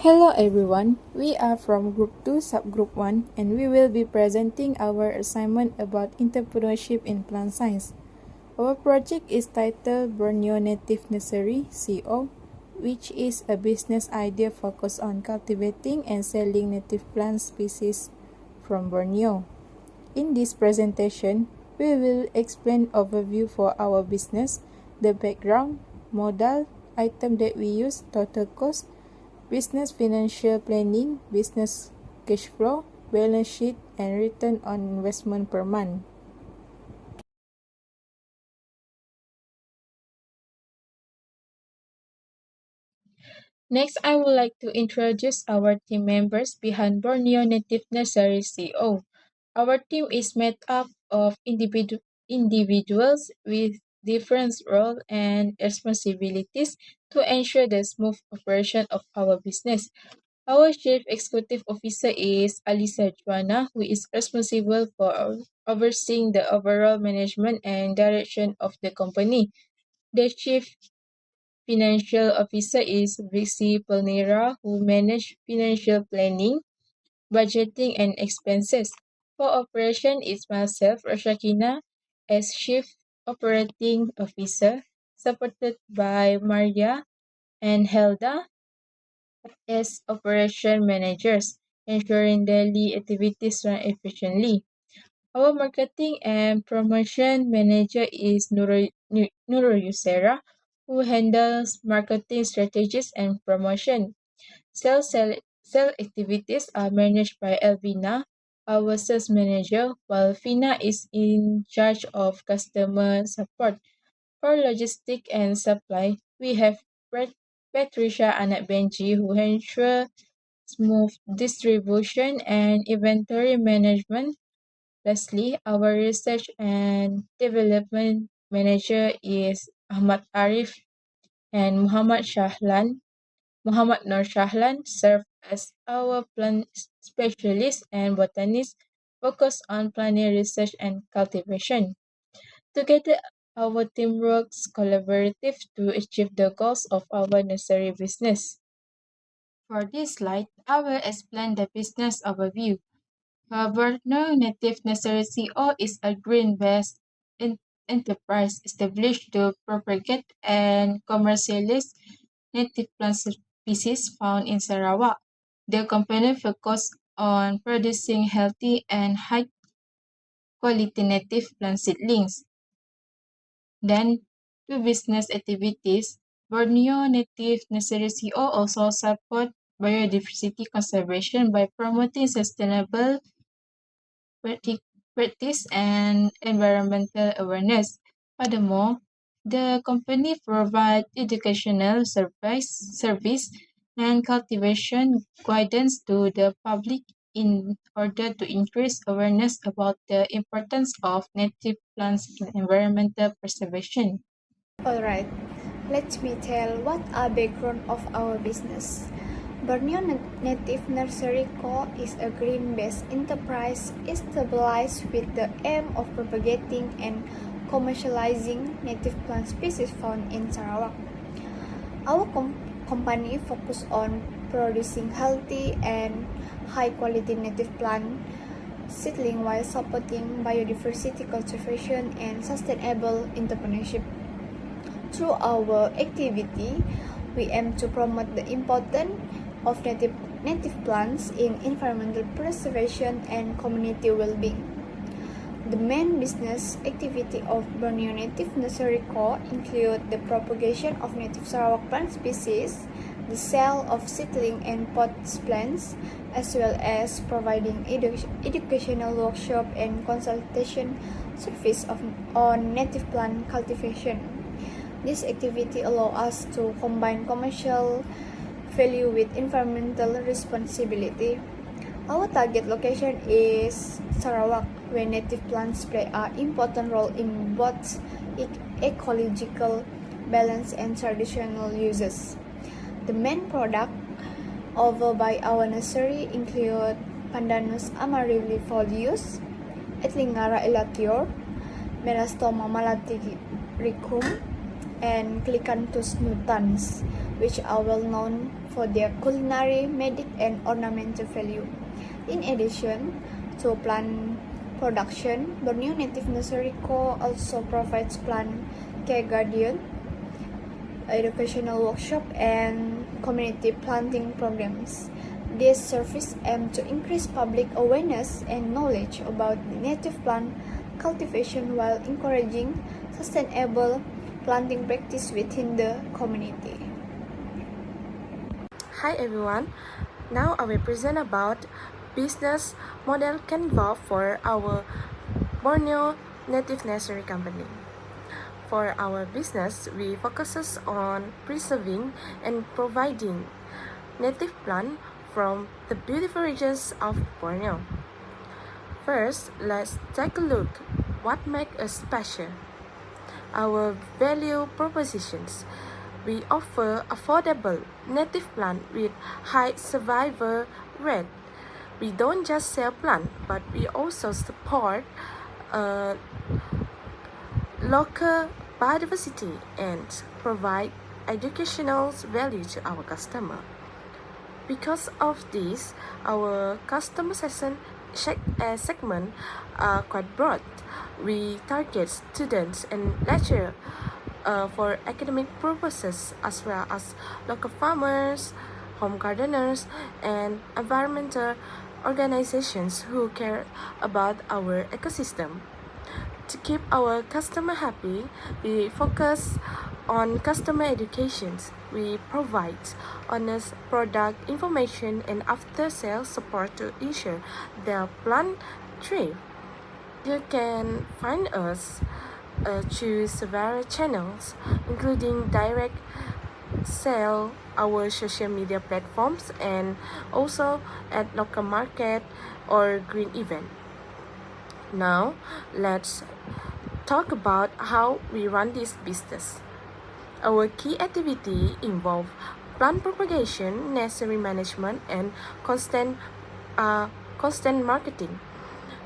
Hello everyone, we are from Group 2, Subgroup 1, and we will be presenting our assignment about entrepreneurship in plant science. Our project is titled Borneo Native Nursery (CO), which is a business idea focused on cultivating and selling native plant species from Borneo. In this presentation, we will explain overview for our business, the background, modal, item that we use, total cost, business financial planning, business cash flow, balance sheet, and return on investment per month. Next, I would like to introduce our team members behind Borneo Native Nursery CO. Our team is made up of individuals with different roles and responsibilities to ensure the smooth operation of our business. Our Chief Executive Officer is Alisa Juana, who is responsible for overseeing the overall management and direction of the company. The Chief Financial Officer is Vixie Palnera, who manages financial planning, budgeting, and expenses. For operation is myself, Rashakina, as Chief Operating Officer, supported by Maria and Helda as operation managers, ensuring daily activities run efficiently. Our marketing and promotion manager is Nuro Yusera, who handles marketing strategies and promotion. Sales activities are managed by Elvina, our sales manager, while Fina is in charge of customer support. For logistics and supply, we have Patricia Anak Benji, who ensures smooth distribution and inventory management. Lastly, our research and development manager is Ahmad Arif, and Muhammad Nur Shahlan serve as our plant specialist and botanist focused on plant research and cultivation. Together, our team works collaborative to achieve the goals of our nursery business. For this slide, I will explain the business overview. Borneo Native Nursery CO is a green-based enterprise established to propagate and commercialize native plant species found in Sarawak. The company focuses on producing healthy and high-quality native plant seedlings. Then, to business activities, Borneo Native Nursery CO also support biodiversity conservation by promoting sustainable practice and environmental awareness. Furthermore, the company provides educational service and cultivation guidance to the public in order to increase awareness about the importance of native plants in environmental preservation. Alright, let me tell what are background of our business. Borneo Native Nursery Co. is a green-based enterprise established with the aim of propagating and commercializing native plant species found in Sarawak. Our company focuses on producing healthy and high-quality native plant seedling while supporting biodiversity conservation and sustainable entrepreneurship. Through our activity, we aim to promote the importance of native plants in environmental preservation and community well-being. The main business activity of Borneo Native Nursery Co. include the propagation of native Sarawak plant species, the sale of seedling and pot plants, as well as providing educational workshop and consultation service on native plant cultivation. This activity allows us to combine commercial value with environmental responsibility. Our target location is Sarawak, where native plants play an important role in both ecological balance and traditional uses. The main product offered by our nursery include Pandanus amaryllifolius, Etlingara elatior, Merastoma malatiricum, and Clicanthus nutans, which are well known for their culinary, medic, and ornamental value. In addition to plant production, Borneo Native Nursery Co. also provides plant care guardian, educational workshop, and community planting programs. These services aim to increase public awareness and knowledge about native plant cultivation while encouraging sustainable planting practice within the community. Hi everyone, now I will present about business model Canva for our Borneo Native Nursery Company. For our business, we focuses on preserving and providing native plant from the beautiful regions of Borneo. First, let's take a look what makes us special. Our value propositions. We offer affordable native plant with high survival rate. We don't just sell plant, but we also support local biodiversity and provide educational value to our customer. Because of this, our customer segment are quite broad. We target students and lecturers for academic purposes as well as local farmers, home gardeners, and environmental organizations who care about our ecosystem. To keep our customer happy, we focus on customer education. We provide honest product information and after-sales support to ensure their plant thrive. You can find us through several channels, including direct sale, our social media platforms, and also at local market or green event. Now, let's talk about how we run this business. Our key activity involve plant propagation, nursery management, and constant marketing.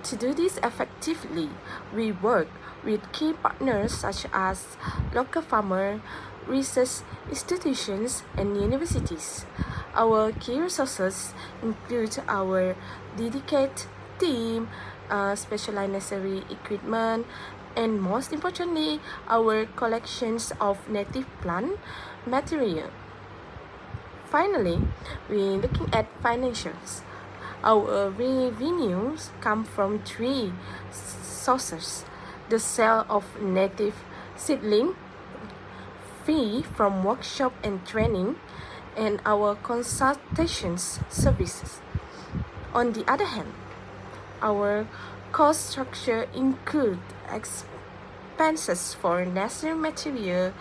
To do this effectively, we work with key partners such as local farmers, research institutions, and universities. Our key resources include our dedicated team, specialized nursery equipment, and most importantly, our collections of native plant material. Finally, we're looking at financials. Our revenues come from three sources: the sale of native seedling, fee from workshop and training, and our consultations services. On the other hand, our cost structure include expenses for nursery material,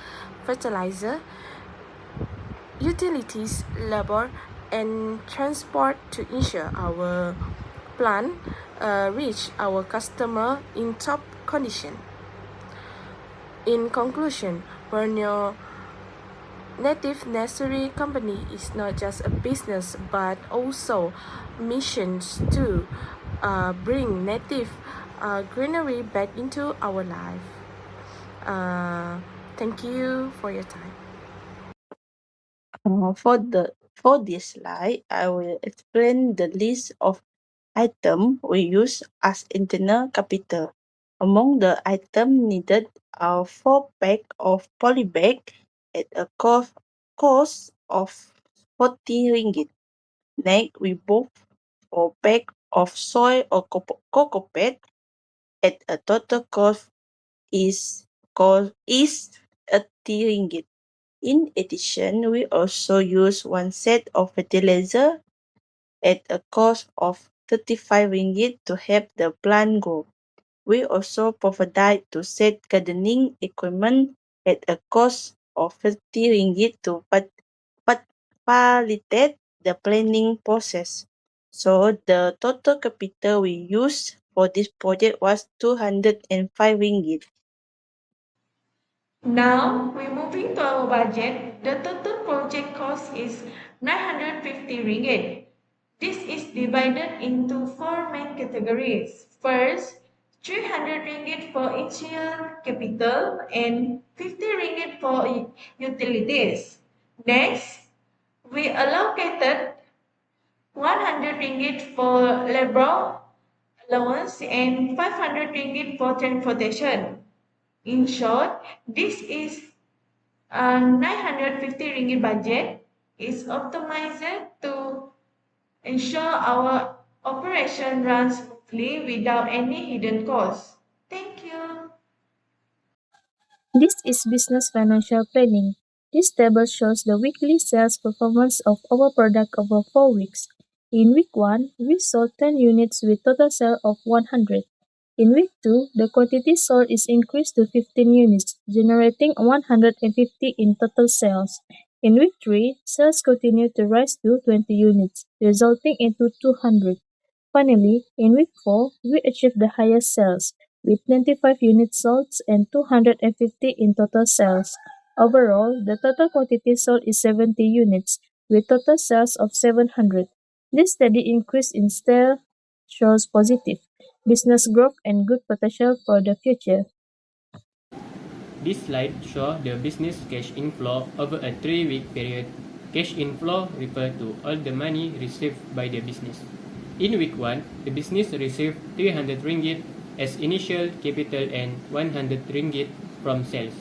fertilizer, utilities, labor, and transport to ensure our plant reach our customer in top condition. In conclusion, Borneo Native Nursery Company is not just a business but also missions to bring native greenery back into our life. Thank you for your time. For this slide, I will explain the list of items we use as internal capital. Among the items needed are 4 packs of polybag at a cost of 40 ringgit. Next, we bought 4 packs of soy or cocoa pet at a total cost is 30 ringgit. In addition, we also use one set of fertilizer at a cost of 35 ringgit to help the plant grow. We also provide to set gardening equipment at a cost of 50 ringgit to facilitate the planning process. So the total capital we used for this project was 205 ringgit. Now, we're moving to our budget. The total project cost is 950 ringgit. This is divided into four main categories. First, 300 ringgit for initial capital and 50 ringgit for utilities. Next, We allocated 100 ringgit for labor allowance and 500 ringgit for transportation. In short, this is a 950 ringgit budget is optimized to ensure our operation runs smoothly without any hidden costs. Thank you. This is business financial planning. This table shows the weekly sales performance of our product over 4 weeks. In week 1, we sold 10 units with total sale of 100. In week 2, the quantity sold is increased to 15 units, generating 150 in total sales. In week 3, sales continued to rise to 20 units, resulting into 200. Finally, in week 4, we achieved the highest sales, with 25 units sold and 250 in total sales. Overall, the total quantity sold is 70 units, with total sales of 700. This steady increase in sales shows positive business growth and good potential for the future. This slide shows the business cash inflow over a 3-week period. Cash inflow refers to all the money received by the business. In week 1, the business received 300 ringgit as initial capital and 100 ringgit from sales,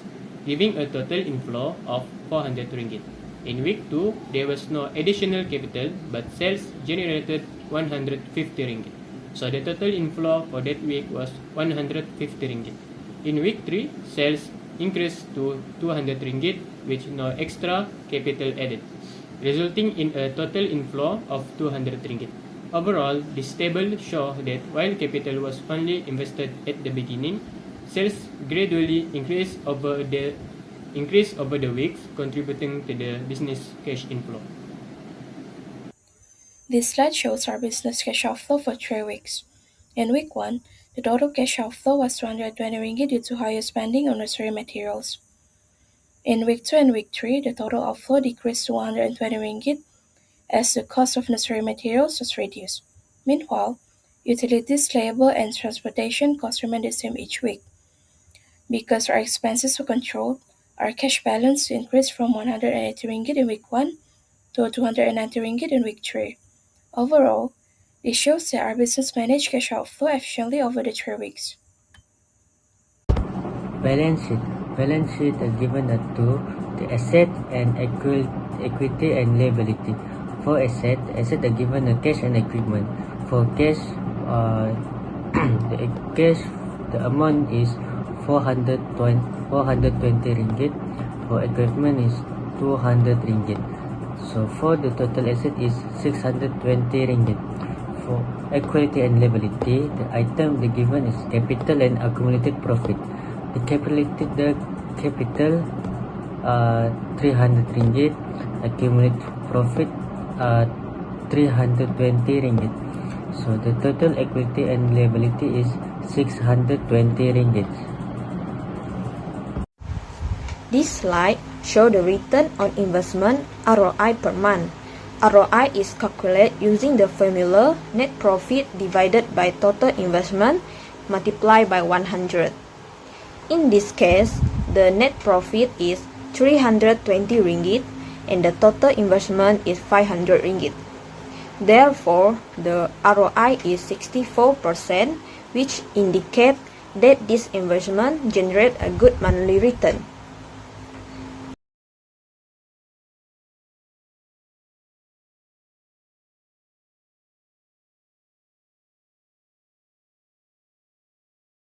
giving a total inflow of 400 ringgit. In week 2, there was no additional capital, but sales generated 150 ringgit. So the total inflow for that week was 150 ringgit. In week 3, sales increased to 200 ringgit with no extra capital added, resulting in a total inflow of 200 ringgit. Overall, this table shows that while capital was only invested at the beginning, sales gradually increased over the weeks, contributing to the business cash inflow. This slide shows our business cash outflow for 3 weeks. In week 1, the total cash outflow was 220 ringgit due to higher spending on necessary materials. In week 2 and week 3, the total outflow decreased to 120 ringgit as the cost of necessary materials was reduced. Meanwhile, utilities, labor, and transportation costs remained the same each week. Because our expenses were controlled, our cash balance increased from 180 ringgit in week 1 to 290 ringgit in week 3. Overall, this shows that our business managed cash outflow efficiently over the 3 weeks. Balance sheet. Balance sheet is given to the asset and equity and liability. For asset are given a cash and equipment. For cash, the amount is 420 ringgit. For equipment is 200 ringgit. So for the total asset is 620 ringgit. For equity and liability, the item given is capital and accumulated profit. The capital 300 ringgit, accumulated profit 320 ringgit. So the total equity and liability is 620 ringgit. This slide shows the return on investment ROI per month. ROI is calculated using the formula net profit divided by total investment multiplied by 100. In this case, the net profit is 320 ringgit and the total investment is 500 ringgit. Therefore, the ROI is 64%, which indicates that this investment generates a good monthly return.